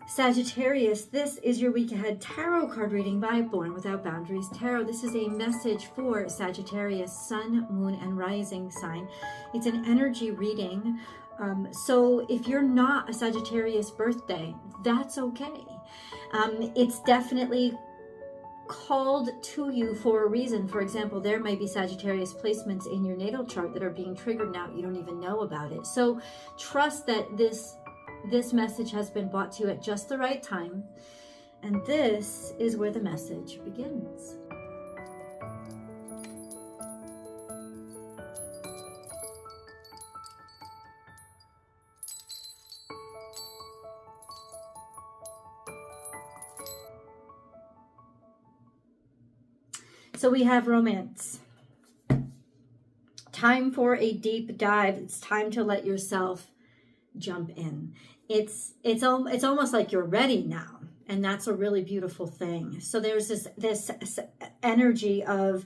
Sagittarius, this is your week ahead tarot card reading by Born Without Boundaries Tarot. This is a message for Sagittarius, sun, moon, and rising sign. It's an energy reading. So if you're not a Sagittarius birthday, that's okay. It's definitely called to you for a reason. For example, there may be Sagittarius placements in your natal chart that are being triggered now. You don't even know about it. So trust that this message has been brought to you at just the right time. And this is where the message begins. So we have romance. Time for a deep dive. It's time to let yourself jump in. It's almost like you're ready now, and that's a really beautiful thing. So there's this energy of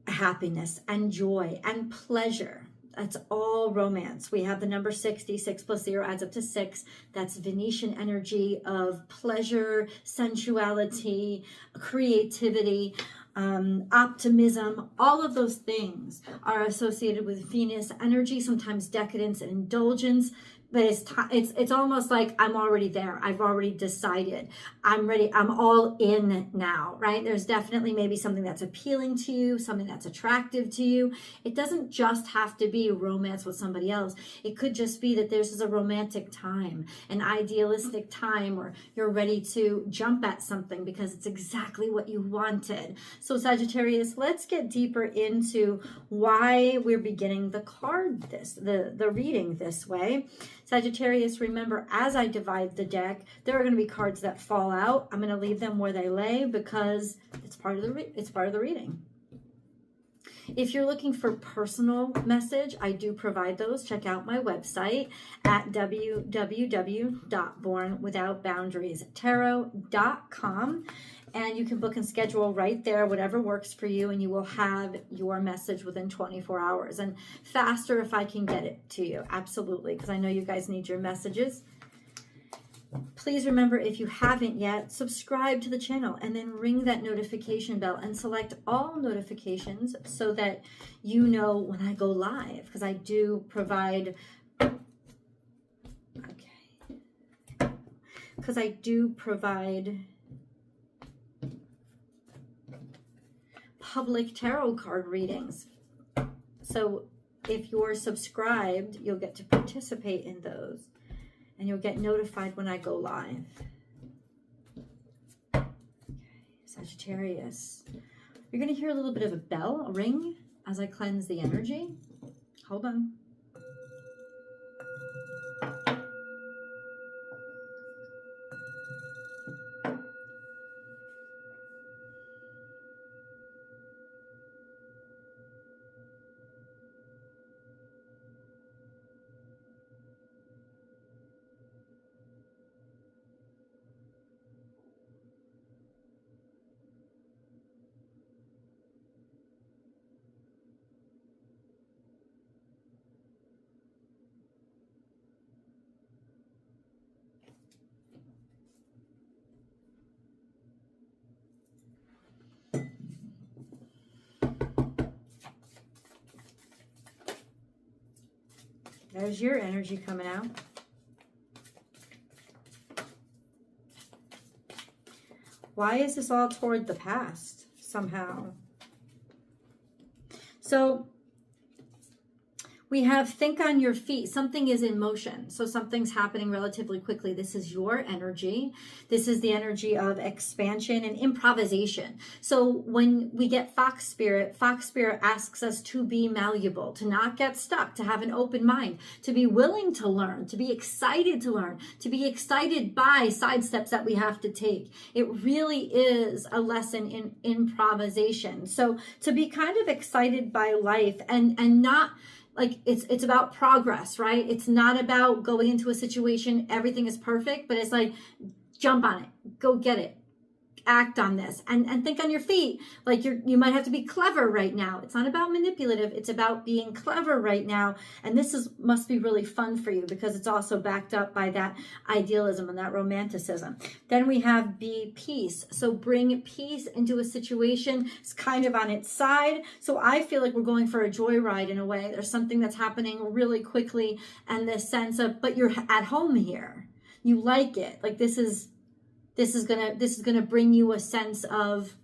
happiness and joy and pleasure. That's all romance. We have the number 60, 6 plus 0 adds up to 6. That's Venetian energy of pleasure, sensuality, creativity, optimism. All of those things are associated with Venus energy, sometimes decadence and indulgence. But it's almost like I'm already there. I've already decided. I'm ready. I'm all in now, right? There's definitely maybe something that's appealing to you, something that's attractive to you. It doesn't just have to be romance with somebody else. It could just be that there's a romantic time, an idealistic time, or you're ready to jump at something because it's exactly what you wanted. So Sagittarius, let's get deeper into why we're beginning the reading this way. Sagittarius, remember, as I divide the deck, there are going to be cards that fall out. I'm going to leave them where they lay because it's part of the reading. If you're looking for personal message, I do provide those. Check out my website at www.bornwithoutboundariestarot.com. And you can book and schedule right there, whatever works for you, and you will have your message within 24 hours. And faster if I can get it to you, absolutely, because I know you guys need your messages. Please remember, if you haven't yet, subscribe to the channel and then ring that notification bell and select all notifications so that you know when I go live, because I do provide... public tarot card readings. So if you're subscribed, you'll get to participate in those and you'll get notified when I go live. Okay, Sagittarius, you're going to hear a little bit of a bell, a ring, as I cleanse the energy. Hold on. There's your energy coming out. Why is this all toward the past somehow? So we have think on your feet. Something is in motion. So something's happening relatively quickly. This is your energy. This is the energy of expansion and improvisation. So when we get Fox Spirit asks us to be malleable, to not get stuck, to have an open mind, to be willing to learn, to be excited to learn, to be excited by side steps that we have to take. It really is a lesson in improvisation. So to be kind of excited by life and not... like it's about progress, right? It's not about going into a situation, everything is perfect, but it's like, jump on it, go get it, act on this, and think on your feet. Like you might have to be clever right now. It's not about manipulative, it's about being clever right now. And this must be really fun for you, because it's also backed up by that idealism and that romanticism. Then we have be peace. So bring peace into a situation. It's kind of on its side. So I feel like we're going for a joyride in a way. There's something that's happening really quickly, and this sense of, but you're at home here. You like it. Like this is gonna bring you a sense of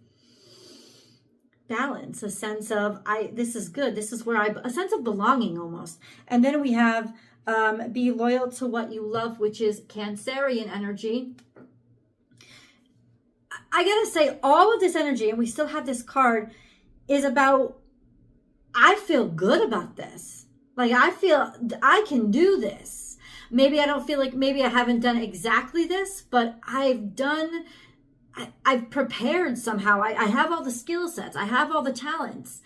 balance, a sense of this is good. This is where a sense of belonging almost. And then we have be loyal to what you love, which is Cancerian energy. I gotta say, all of this energy, and we still have this card, is about, I feel good about this. Like I feel I can do this. Maybe I don't feel like, maybe I haven't done exactly this, but I've prepared somehow. I have all the skill sets. I have all the talents.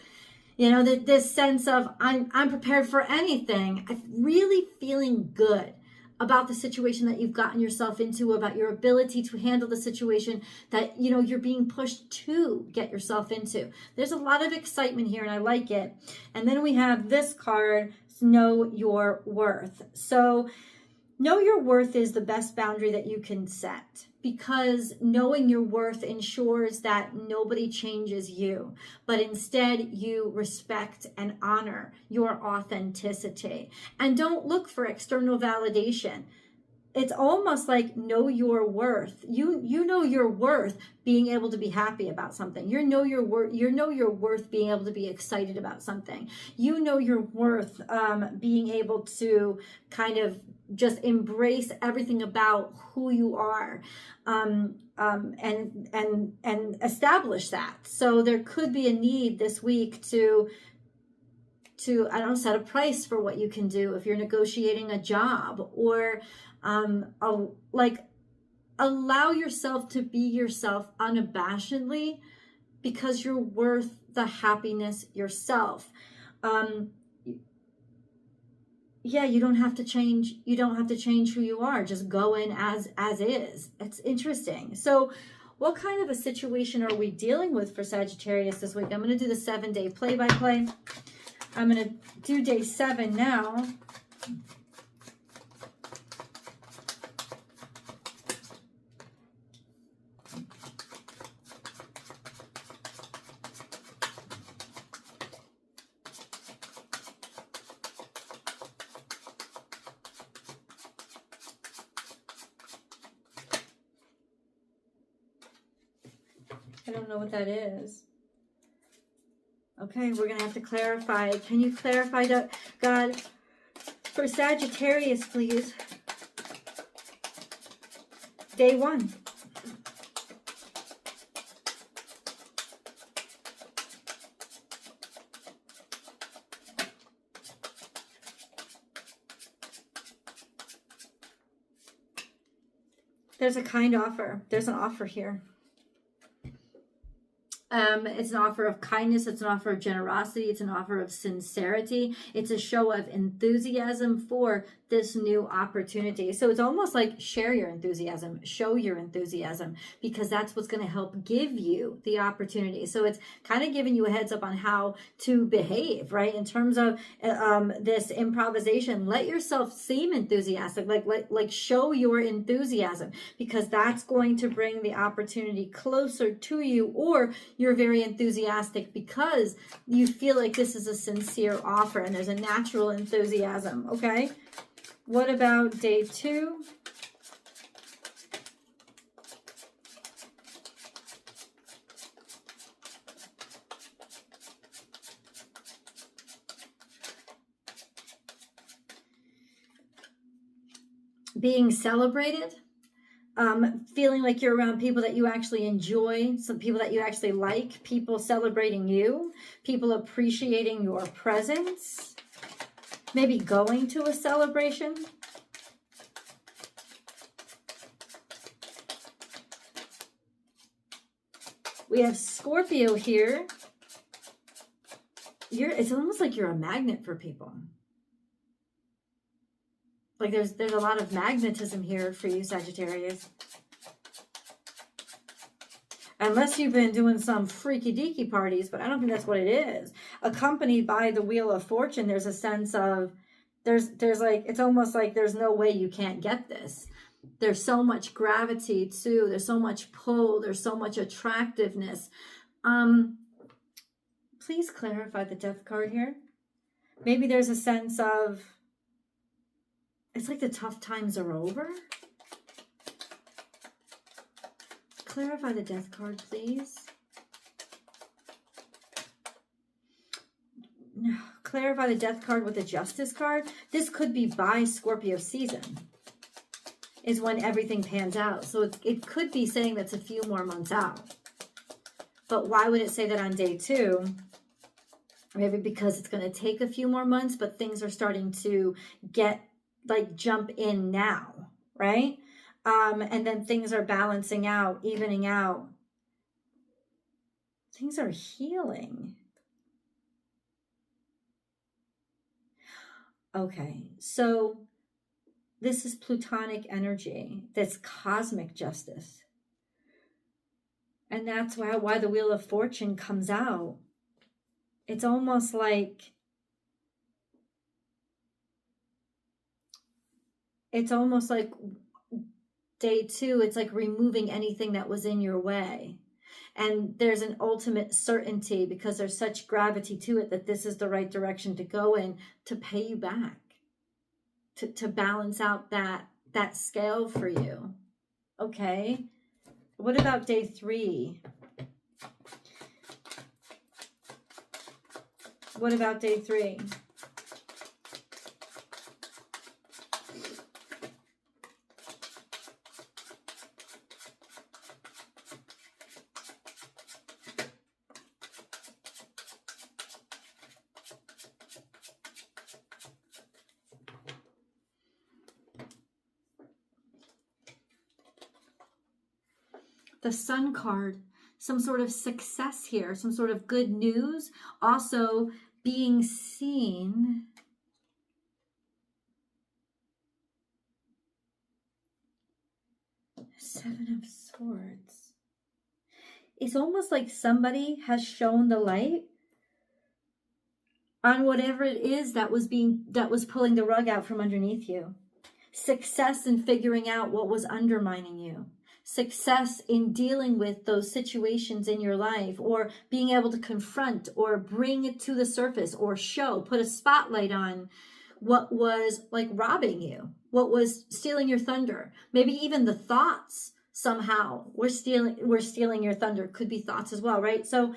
You know, this sense of I'm prepared for anything. I'm really feeling good about the situation that you've gotten yourself into, about your ability to handle the situation that, you know, you're being pushed to get yourself into. There's a lot of excitement here, and I like it. And then we have this card, know your worth. So know your worth is the best boundary that you can set, because knowing your worth ensures that nobody changes you, but instead you respect and honor your authenticity. And don't look for external validation. It's almost like know your worth. You know your worth being able to be happy about something. You know your worth being able to be excited about something. You know your worth being able to kind of just embrace everything about who you are, and establish that. So there could be a need this week to I don't know, set a price for what you can do if you're negotiating a job, or allow yourself to be yourself unabashedly, because you're worth the happiness yourself. Yeah, you don't have to change. You don't have to change who you are. Just go in as is. It's interesting. So what kind of a situation are we dealing with for Sagittarius this week? I'm going to do the 7-day play-by-play. I'm going to do day 7 now. I don't know what that is. Okay, we're going to have to clarify. Can you clarify that, God, for Sagittarius, please? Day 1. There's a kind offer. There's an offer here. It's an offer of kindness. It's an offer of generosity. It's an offer of sincerity. It's a show of enthusiasm for this new opportunity. So it's almost like share your enthusiasm, show your enthusiasm, because that's what's going to help give you the opportunity. So it's kind of giving you a heads up on how to behave, right? In terms of this improvisation, let yourself seem enthusiastic, like show your enthusiasm, because that's going to bring the opportunity closer to you, or you're very enthusiastic because you feel like this is a sincere offer and there's a natural enthusiasm, okay? What about day 2? Being celebrated. Feeling like you're around people that you actually enjoy, some people that you actually like, people celebrating you, people appreciating your presence, maybe going to a celebration. We have Scorpio here. It's almost like you're a magnet for people. Like there's a lot of magnetism here for you, Sagittarius. Unless you've been doing some freaky deaky parties, but I don't think that's what it is. Accompanied by the Wheel of Fortune, there's a sense of, there's like, it's almost like there's no way you can't get this. There's so much gravity too. There's so much pull. There's so much attractiveness. Please clarify the Death card here. Maybe there's a sense of, it's like the tough times are over. Clarify the Death card, please. No, clarify the Death card with the Justice card. This could be by Scorpio season, is when everything pans out. So it could be saying that's a few more months out. But why would it say that on day 2? Maybe because it's going to take a few more months, but things are starting to get, like, jump in now, right? And then things are balancing out, evening out. Things are healing. Okay, so this is Plutonic energy. That's cosmic justice. And that's why the Wheel of Fortune comes out. It's almost like, day 2, it's like removing anything that was in your way. And there's an ultimate certainty because there's such gravity to it that this is the right direction to go in to pay you back, to balance out that scale for you. Okay. What about day 3? What about day 3? The Sun card, some sort of success here, some sort of good news, also being seen. Seven of Swords. It's almost like somebody has shown the light on whatever it is that was pulling the rug out from underneath you. Success in figuring out what was undermining you. Success in dealing with those situations in your life, or being able to confront or bring it to the surface, or put a spotlight on what was like robbing you, what was stealing your thunder. Maybe even the thoughts somehow were stealing your thunder. Could be thoughts as well, right? So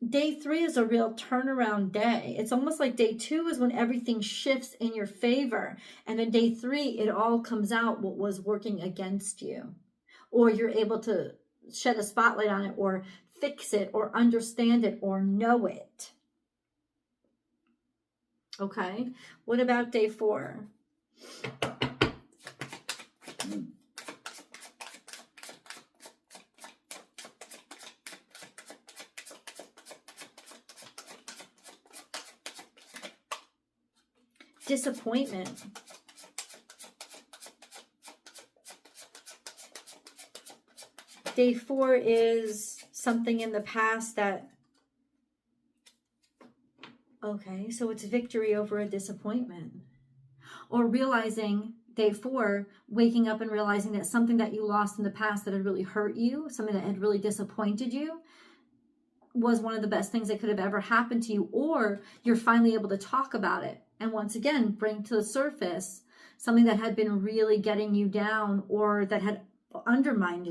day 3 is a real turnaround day. It's almost like day 2 is when everything shifts in your favor. And then day 3, it all comes out what was working against you. Or you're able to shed a spotlight on it, or fix it, or understand it, or know it. Okay, what about day 4? Disappointment. Day 4 is something in the past that, okay, so it's victory over a disappointment. Or realizing, day 4, waking up and realizing that something that you lost in the past that had really hurt you, something that had really disappointed you, was one of the best things that could have ever happened to you. Or you're finally able to talk about it and once again bring to the surface something that had been really getting you down, or that had undermined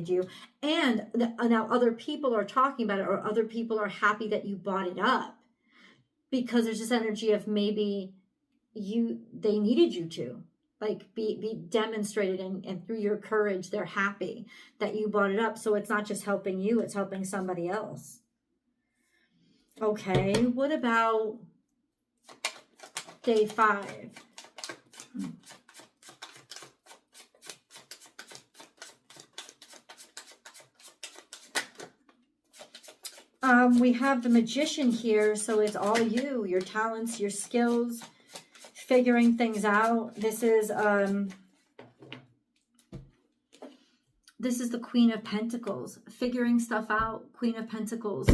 you, and now other people are talking about it, or other people are happy that you brought it up, because there's this energy of maybe they needed you to, like, be demonstrated, and through your courage they're happy that you brought it up. So it's not just helping you, it's helping somebody else. Okay, what about day 5? We have the Magician here, so it's all you, your talents, your skills, figuring things out. This is This is the Queen of Pentacles, figuring stuff out, Queen of Pentacles.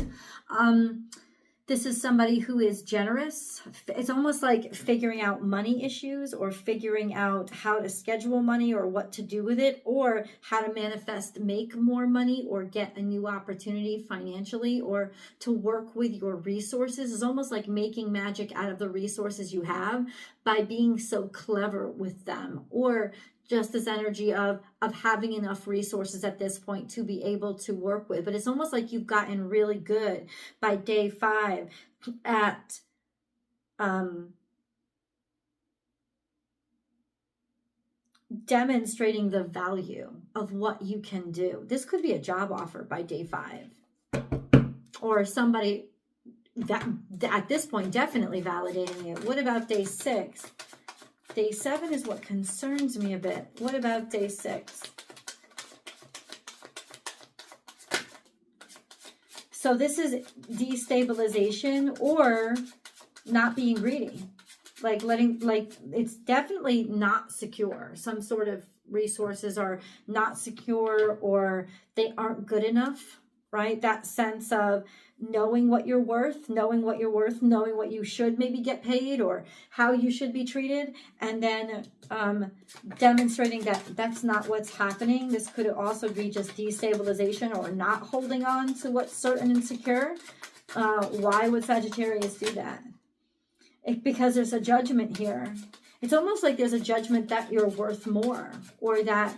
This is somebody who is generous. It's almost like figuring out money issues, or figuring out how to schedule money or what to do with it, or how to manifest, make more money, or get a new opportunity financially, or to work with your resources. It's almost like making magic out of the resources you have by being so clever with them, or just this energy of having enough resources at this point to be able to work with. But it's almost like you've gotten really good by day 5 at demonstrating the value of what you can do. This could be a job offer by day 5, or somebody that at this point definitely validating it. What about day 6? Day 7 is what concerns me a bit. What about day 6? So this is destabilization, or not being greedy. Like it's definitely not secure. Some sort of resources are not secure, or they aren't good enough, right? That sense of knowing what you're worth, knowing what you should maybe get paid, or how you should be treated, and then demonstrating that that's not what's happening. This could also be just destabilization, or not holding on to what's certain and secure. Why would Sagittarius do that? Because there's a judgment here. It's almost like there's a judgment that you're worth more, or that,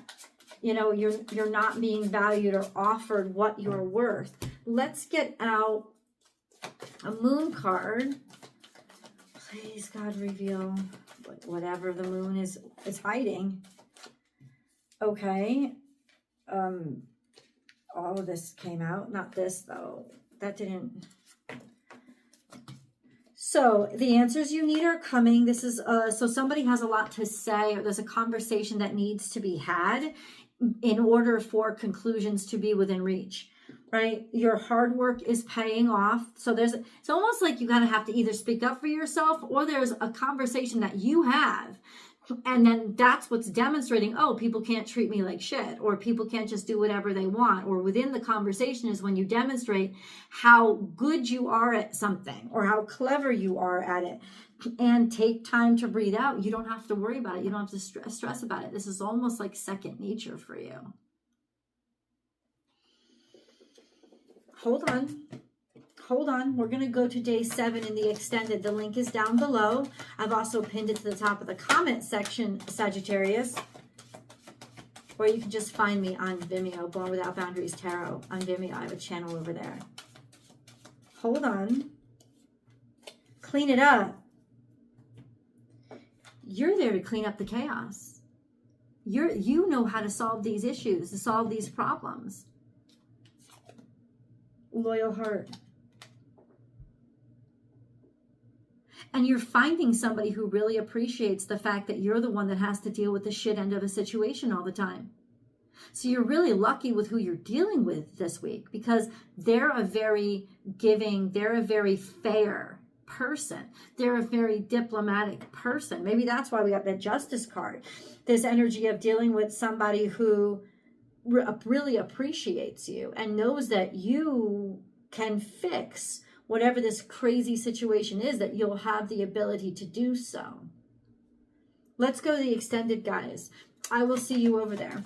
you know, you're not being valued or offered what you're worth. Let's get out a moon card. Please, God, reveal whatever the moon is hiding. Okay. All of this came out. Not this, though. That didn't. So the answers you need are coming. This is so somebody has a lot to say, or there's a conversation that needs to be had in order for conclusions to be within reach, right? Your hard work is paying off. So it's almost like you gotta have to either speak up for yourself, or there's a conversation that you have, and then that's what's demonstrating, oh, people can't treat me like shit, or people can't just do whatever they want. Or within the conversation is when you demonstrate how good you are at something, or how clever you are at it, and take time to breathe out. You don't have to worry about it. You don't have to stress about it. This is almost like second nature for you. Hold on. We're going to go to day 7 in the extended. The link is down below. I've also pinned it to the top of the comment section, Sagittarius. Or you can just find me on Vimeo, Born Without Boundaries Tarot on Vimeo. I have a channel over there. Hold on. Clean it up. You're there to clean up the chaos. You know how to solve these issues, to solve these problems. Loyal heart. And you're finding somebody who really appreciates the fact that you're the one that has to deal with the shit end of a situation all the time. So you're really lucky with who you're dealing with this week, because they're a very giving, they're a very fair person. They're a very diplomatic person. Maybe that's why we got that Justice card. This energy of dealing with somebody who really appreciates you and knows that you can fix whatever this crazy situation is, that you'll have the ability to do so. Let's go to the extended, guys. I will see you over there.